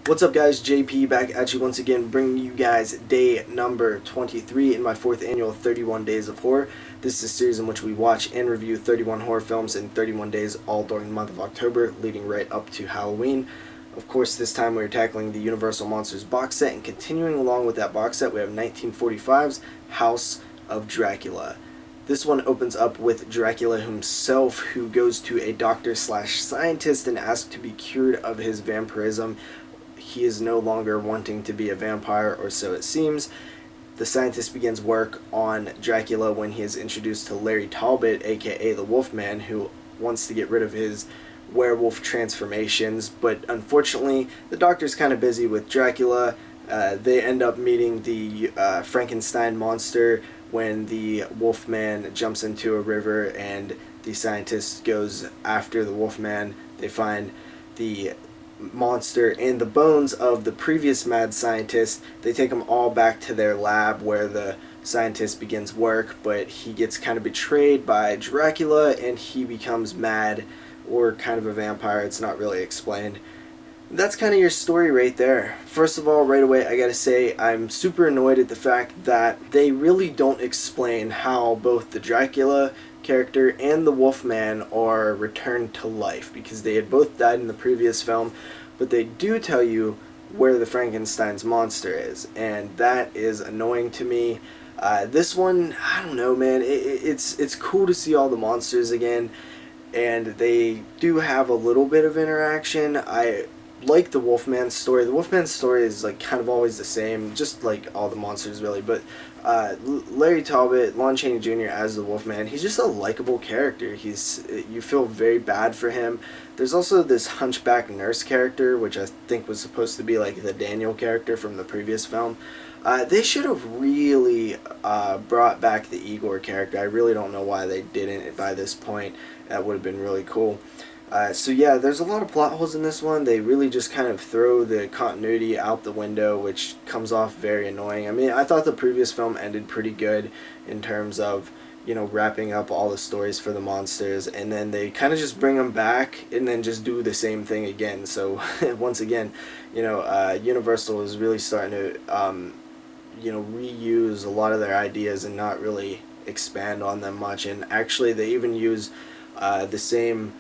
What's up, guys? JP back at you once again, bringing you guys day number 23 in my 4th annual 31 Days of Horror. This is a series in which we watch and review 31 horror films in 31 days, all during the month of October, leading right up to Halloween. Of course, this time we're tackling the Universal Monsters box set, and continuing along with that box set, we have 1945's House of Dracula. This one opens up with Dracula himself, who goes to a doctor/scientist and asks to be cured of his vampirism. He is no longer wanting to be a vampire, or so it seems. The scientist begins work on Dracula when he is introduced to Larry Talbot, aka the Wolfman, who wants to get rid of his werewolf transformations, but unfortunately the doctor's kind of busy with Dracula. They end up meeting the Frankenstein monster when the Wolfman jumps into a river and the scientist goes after the Wolfman. They find the monster and the bones of the previous mad scientist. They take them all back to their lab where the scientist begins work, but he gets kind of betrayed by Dracula and he becomes mad, or kind of a vampire. It's not really explained. That's kind of your story right there. First of all, right away, I gotta say I'm super annoyed at the fact that they really don't explain how both the Dracula character and the Wolfman are returned to life, because they had both died in the previous film, but they do tell you where the Frankenstein's monster is, and that is annoying to me. This one, I don't know, man, it's cool to see all the monsters again, and they do have a little bit of interaction. I like the Wolfman story. The Wolfman story is like kind of always the same, just like all the monsters really, but Larry Talbot, Lon Chaney Jr. as the Wolfman, he's just a likable character. You feel very bad for him. There's also this hunchback nurse character, which I think was supposed to be like the Daniel character from the previous film. They should have really brought back the Igor character. I really don't know why they didn't by this point. That would have been really cool. So yeah, there's a lot of plot holes in this one. They really just kind of throw the continuity out the window, which comes off very annoying. I mean, I thought the previous film ended pretty good in terms of, you know, wrapping up all the stories for the monsters, and then they kind of just bring them back and then just do the same thing again. So once again, you know, Universal is really starting to, you know, reuse a lot of their ideas and not really expand on them much. And actually, they even use the same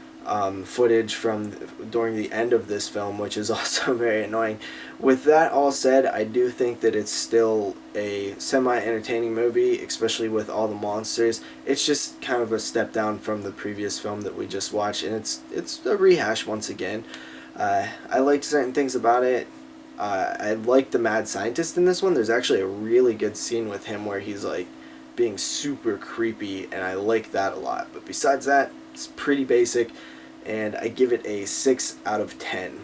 footage from during the end of this film, which is also very annoying. With that all said, I do think that it's still a semi-entertaining movie, especially with all the monsters. It's just kind of a step down from the previous film that we just watched, and it's a rehash once again. I liked certain things about it. I like the mad scientist in this one. There's actually a really good scene with him where he's like being super creepy, and I like that a lot. But besides that, it's pretty basic, and I give it a 6 out of 10.